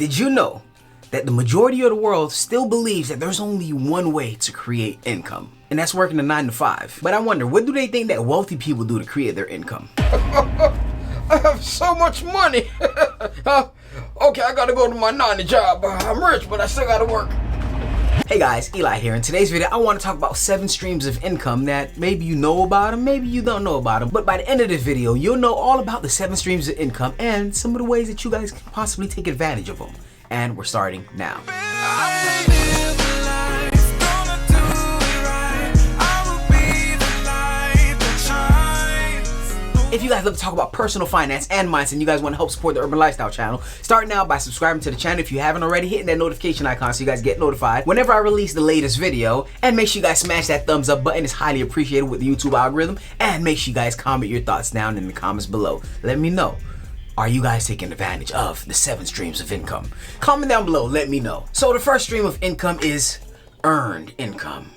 Did you know that the majority of the world still believes that there's only one way to create income? And that's working a 9 to 5. But I wonder, what do they think that wealthy people do to create their income? I have so much money. Okay, I gotta go to my 9 to job. I'm rich, but I still gotta work. Hey guys, Eli here. In today's video, I want to talk about 7 streams of income that maybe you know about them, maybe you don't know about them. But by the end of this video, you'll know all about the 7 streams of income and some of the ways that you guys can possibly take advantage of them. And we're starting now. If you guys love to talk about personal finance and mindset and you guys want to help support the Urban Lifestyle channel, start now by subscribing to the channel if you haven't already, hitting that notification icon so you guys get notified whenever I release the latest video, and make sure you guys smash that thumbs up button. It's highly appreciated with the YouTube algorithm, and make sure you guys comment your thoughts down in the comments below. Let me know. Are you guys taking advantage of the 7 streams of income? Comment down below, let me know. So the first stream of income is earned income.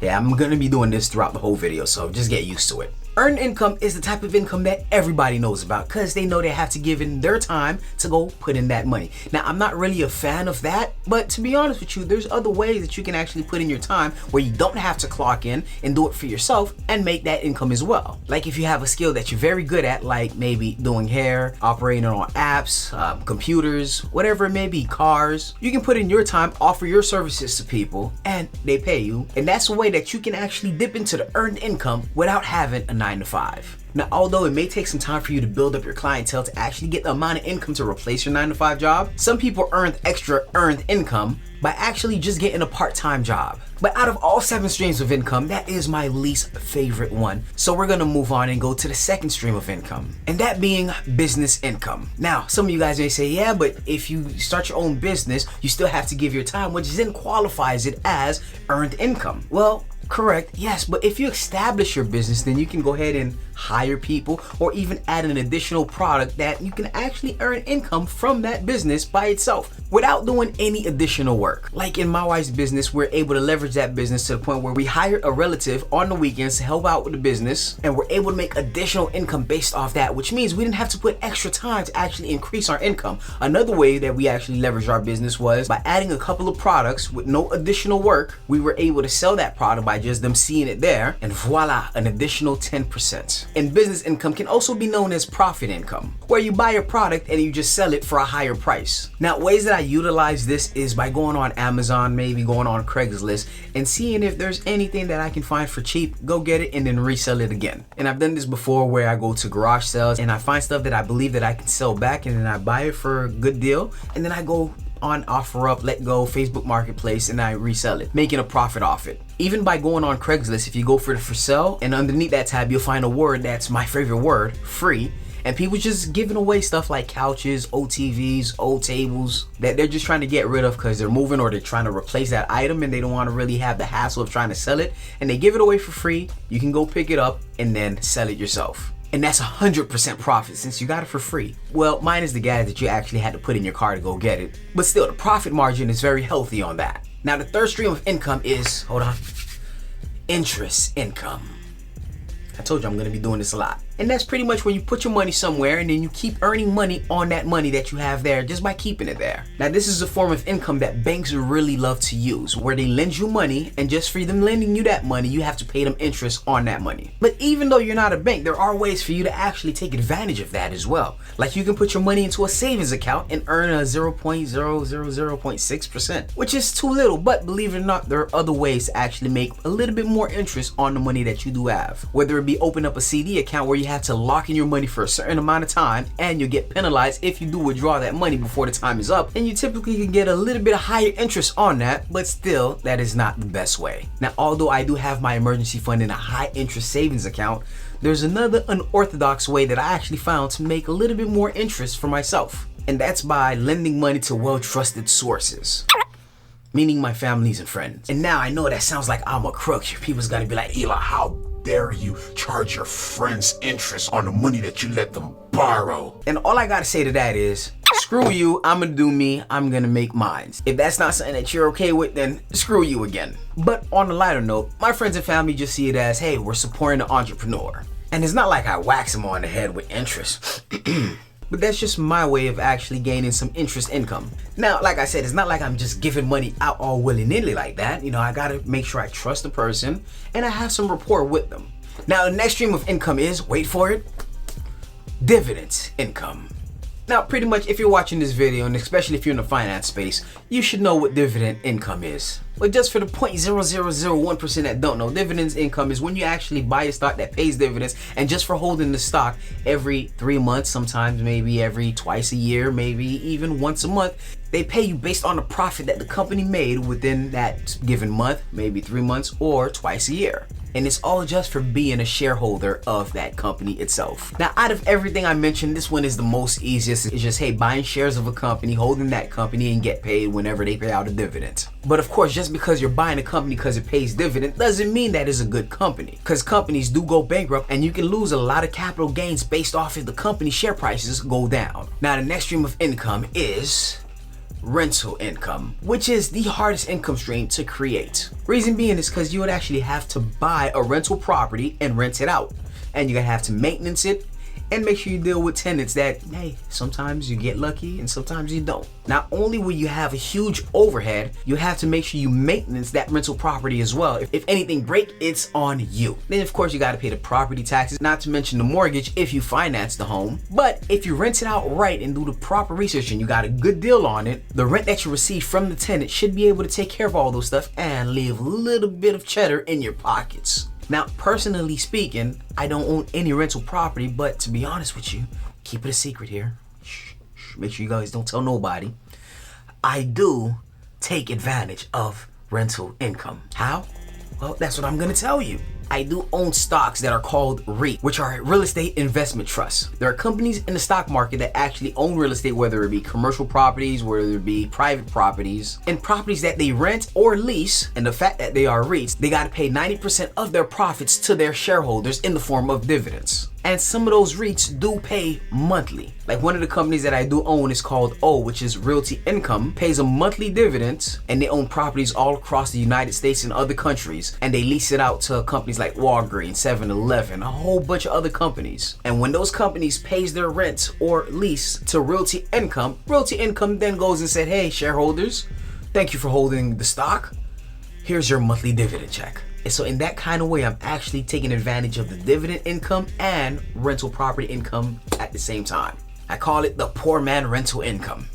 Yeah, I'm gonna be doing this throughout the whole video, so just get used to it. Earned income is the type of income that everybody knows about because they know they have to give in their time to go put in that money. Now, I'm not really a fan of that, but to be honest with you, there's other ways that you can actually put in your time where you don't have to clock in and do it for yourself and make that income as well. Like if you have a skill that you're very good at, like maybe doing hair, operating on apps, computers, whatever it may be, cars, you can put in your time, offer your services to people, and they pay you. And that's a way that you can actually dip into the earned income without having a 9 to 5. Now, although it may take some time for you to build up your clientele to actually get the amount of income to replace your 9 to 5 job, some people earn extra earned income by actually just getting a part-time job. But out of all 7 streams of income, that is my least favorite one. So we're gonna move on and go to the second stream of income, and that being business income. Now, some of you guys may say, yeah, but if you start your own business, you still have to give your time, which then qualifies it as earned income. Well, correct, yes, but if you establish your business, then you can go ahead and hire people or even add an additional product that you can actually earn income from that business by itself without doing any additional work. Like in my wife's business, we're able to leverage that business to the point where we hire a relative on the weekends to help out with the business, and we're able to make additional income based off that, which means we didn't have to put extra time to actually increase our income. Another way that we actually leveraged our business was by adding a couple of products with no additional work. We were able to sell that product by just them seeing it there, and voila, an additional 10%. And business income can also be known as profit income, where you buy a product and you just sell it for a higher price. Now, ways that I utilize this is by going on Amazon, maybe going on Craigslist, and seeing if there's anything that I can find for cheap, go get it, and then resell it again. And I've done this before where I go to garage sales and I find stuff that I believe that I can sell back, and then I buy it for a good deal, and then I go on OfferUp, Let Go, Facebook Marketplace, and I resell it, making a profit off it. Even by going on Craigslist, if you go for the for sale, and underneath that tab you'll find a word that's my favorite word, free, and people just giving away stuff like couches, old TVs, old tables that they're just trying to get rid of because they're moving or they're trying to replace that item and they don't want to really have the hassle of trying to sell it, and they give it away for free. You can go pick it up and then sell it yourself. And that's 100% profit since you got it for free. Well, mine is the gas that you actually had to put in your car to go get it. But still, the profit margin is very healthy on that. Now, the third stream of income is, hold on, interest income. I told you I'm gonna be doing this a lot. And that's pretty much when you put your money somewhere and then you keep earning money on that money that you have there just by keeping it there. Now, this is a form of income that banks really love to use, where they lend you money, and just for them lending you that money, you have to pay them interest on that money. But even though you're not a bank, there are ways for you to actually take advantage of that as well. Like you can put your money into a savings account and earn a 0.000.6%, which is too little, but believe it or not, there are other ways to actually make a little bit more interest on the money that you do have. Whether it be open up a CD account where you have to lock in your money for a certain amount of time, and you get penalized if you do withdraw that money before the time is up, and you typically can get a little bit of higher interest on that, but still, that is not the best way. Now, although I do have my emergency fund in a high interest savings account, there's another unorthodox way that I actually found to make a little bit more interest for myself, and that's by lending money to well-trusted sources, meaning my families and friends. And now I know that sounds like I'm a crook. People's gonna be like, Eli, how dare you charge your friends interest on the money that you let them borrow? And all I gotta say to that is, screw you, I'm gonna do me, I'm gonna make mine. If that's not something that you're okay with, then screw you again. But on a lighter note, my friends and family just see it as, hey, we're supporting the entrepreneur. And it's not like I wax them on the head with interest. But that's just my way of actually gaining some interest income. Now, like I said, it's not like I'm just giving money out all willy-nilly like that. You know, I gotta make sure I trust the person and I have some rapport with them. Now, the next stream of income is, wait for it, dividends income. Now, pretty much if you're watching this video, and especially if you're in the finance space, you should know what dividend income is. But just for the 0.0001% that don't know, dividends income is when you actually buy a stock that pays dividends, and just for holding the stock every 3 months, sometimes maybe every twice a year, maybe even once a month, they pay you based on the profit that the company made within that given month, maybe 3 months or twice a year. And it's all just for being a shareholder of that company itself. Now, out of everything I mentioned, this one is the most easiest. It's just, hey, buying shares of a company, holding that company, and get paid whenever they pay out a dividend. But of course, just because you're buying a company because it pays dividend doesn't mean that it's a good company. Because companies do go bankrupt and you can lose a lot of capital gains based off if the company share prices go down. Now, the next stream of income is rental income, which is the hardest income stream to create. Reason being is because you would actually have to buy a rental property and rent it out, and you're gonna have to maintenance it and make sure you deal with tenants that, hey, sometimes you get lucky and sometimes you don't. Not only will you have a huge overhead, you have to make sure you maintenance that rental property as well. If anything break, it's on you. Then of course you gotta pay the property taxes, not to mention the mortgage if you finance the home. But if you rent it out right and do the proper research and you got a good deal on it, the rent that you receive from the tenant should be able to take care of all those stuff and leave a little bit of cheddar in your pockets. Now, personally speaking, I don't own any rental property, but to be honest with you, keep it a secret here. Shh, make sure you guys don't tell nobody. I do take advantage of rental income. How? Well, that's what I'm gonna tell you. I do own stocks that are called REIT, which are real estate investment trusts. There are companies in the stock market that actually own real estate, whether it be commercial properties, whether it be private properties, and properties that they rent or lease. And the fact that they are REITs, they gotta pay 90% of their profits to their shareholders in the form of dividends. And some of those REITs do pay monthly. Like one of the companies that I do own is called O, which is Realty Income, pays a monthly dividend, and they own properties all across the United States and other countries. And they lease it out to companies like Walgreens, 7-Eleven, a whole bunch of other companies. And when those companies pays their rent or lease to Realty Income then goes and said, hey, shareholders, thank you for holding the stock. Here's your monthly dividend check. And so in that kind of way, I'm actually taking advantage of the dividend income and rental property income at the same time. I call it the poor man rental income.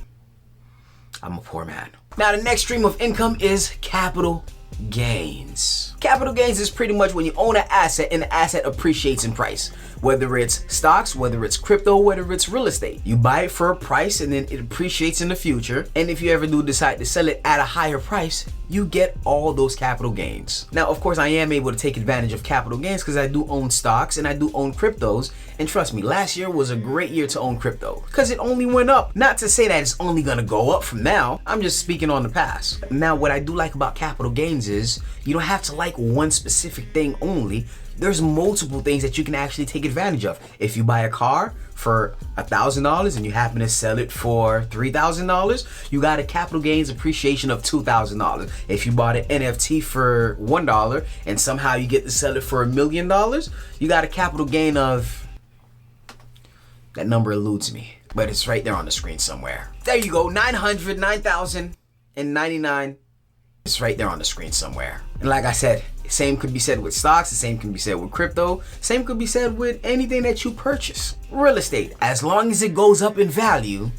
I'm a poor man. Now, the next stream of income is capital gains. Capital gains is pretty much when you own an asset and the asset appreciates in price. Whether it's stocks, whether it's crypto, whether it's real estate. You buy it for a price and then it appreciates in the future. And if you ever do decide to sell it at a higher price, you get all those capital gains. Now, of course, I am able to take advantage of capital gains because I do own stocks and I do own cryptos. And trust me, last year was a great year to own crypto because it only went up. Not to say that it's only gonna go up from now. I'm just speaking on the past. Now, what I do like about capital gains is you don't have to like one specific thing only. There's multiple things that you can actually take advantage of. If you buy a car for $1,000 and you happen to sell it for $3,000, you got a capital gains appreciation of $2,000. If you bought an NFT for $1 and somehow you get to sell it for $1 million, you got a capital gain of, that number eludes me, but it's right there on the screen somewhere. There you go, 909,099. It's right there on the screen somewhere. And like I said, same could be said with stocks, the same can be said with crypto, same could be said with anything that you purchase. Real estate, as long as it goes up in value,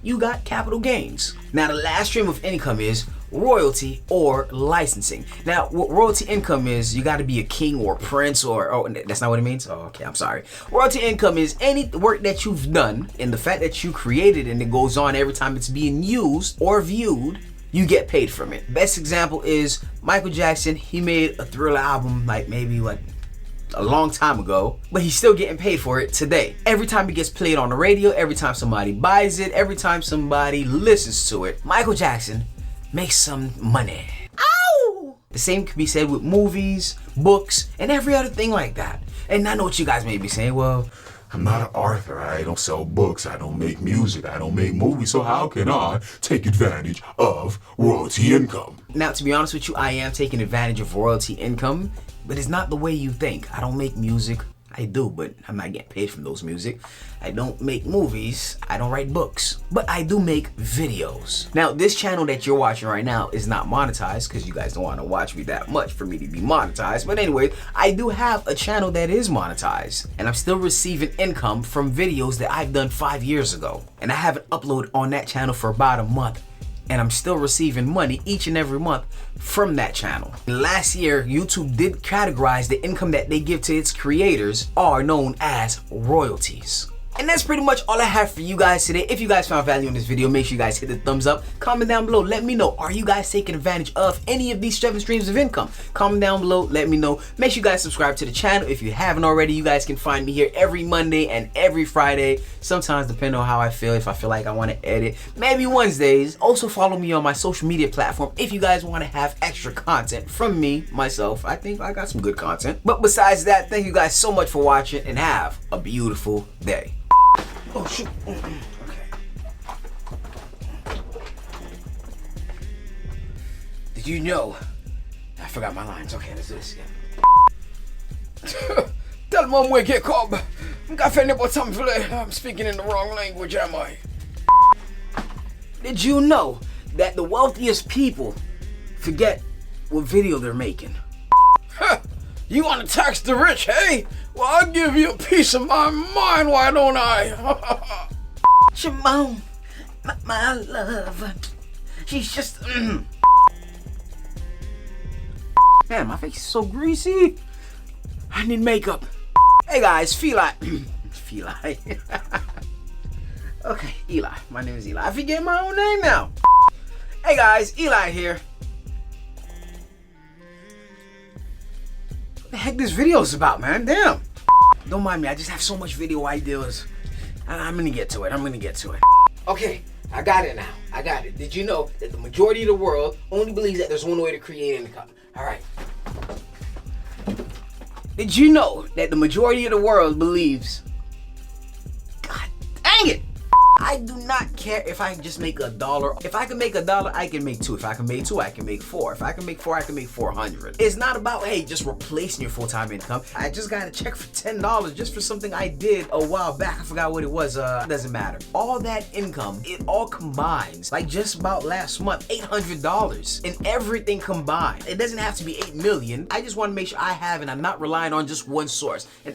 you got capital gains. Now, the last stream of income is royalty or licensing. Now, what royalty income is, you got to be a king or a prince or, oh, that's not what it means? Oh, okay, I'm sorry. Royalty income is any work that you've done and the fact that you created and it goes on every time it's being used or viewed, you get paid from it. Best example is Michael Jackson. He made a Thriller album like maybe a long time ago, but he's still getting paid for it today. Every time it gets played on the radio, every time somebody buys it, every time somebody listens to it, Michael Jackson makes some money. Ow! The same can be said with movies, books, and every other thing like that. And I know what you guys may be saying, well, I'm not an author, I don't sell books, I don't make music, I don't make movies, so how can I take advantage of royalty income? Now, to be honest with you, I am taking advantage of royalty income, but it's not the way you think. I don't make music, I do, but I'm not getting paid from those music. I don't make movies, I don't write books, but I do make videos. Now, this channel that you're watching right now is not monetized because you guys don't want to watch me that much for me to be monetized. But anyway, I do have a channel that is monetized, and I'm still receiving income from videos that I've done 5 years ago. And I haven't uploaded on that channel for about a month, and I'm still receiving money each and every month from that channel. Last year, YouTube did categorize the income that they give to its creators are known as royalties. And that's pretty much all I have for you guys today. If you guys found value in this video, make sure you guys hit the thumbs up. Comment down below. Let me know, are you guys taking advantage of any of these 7 streams of income? Comment down below. Let me know. Make sure you guys subscribe to the channel. If you haven't already, you guys can find me here every Monday and every Friday. Sometimes depending on how I feel. If I feel like I want to edit, maybe Wednesdays. Also follow me on my social media platform if you guys want to have extra content from me, myself. I think I got some good content. But besides that, thank you guys so much for watching and have a beautiful day. Oh shoot. Okay. Did you know? I forgot my lines. Okay, let's do this again. Tell mom we get called. I'm speaking in the wrong language, am I? Did you know that the wealthiest people forget what video they're making? You want to tax the rich, hey? Well, I'll give you a piece of my mind, why don't I? Shimon, my love, she's just... Man, my face is so greasy. I need makeup. Hey guys, Feli. Feli. Okay, Eli. My name is Eli. I forget my own name now. Hey guys, Eli here. What the heck this video's about, man? Damn. Don't mind me, I just have so much video ideas. I'm gonna get to it. Okay, I got it now. I got it. Did you know that the majority of the world only believes that there's one way to create income? Alright. Did you know that the majority of the world believes... God dang it! I do not care if I can just make $1. If I can make $1, I can make 2. If I can make 2, I can make 4. If I can make 4, I can make 400. It's not about, hey, just replacing your full-time income. I just got a check for $10 just for something I did a while back. I forgot what it was. It doesn't matter. All that income, it all combines. Like just about last month, $800 and everything combined. It doesn't have to be 8 million. I just want to make sure I have, and I'm not relying on just one source. And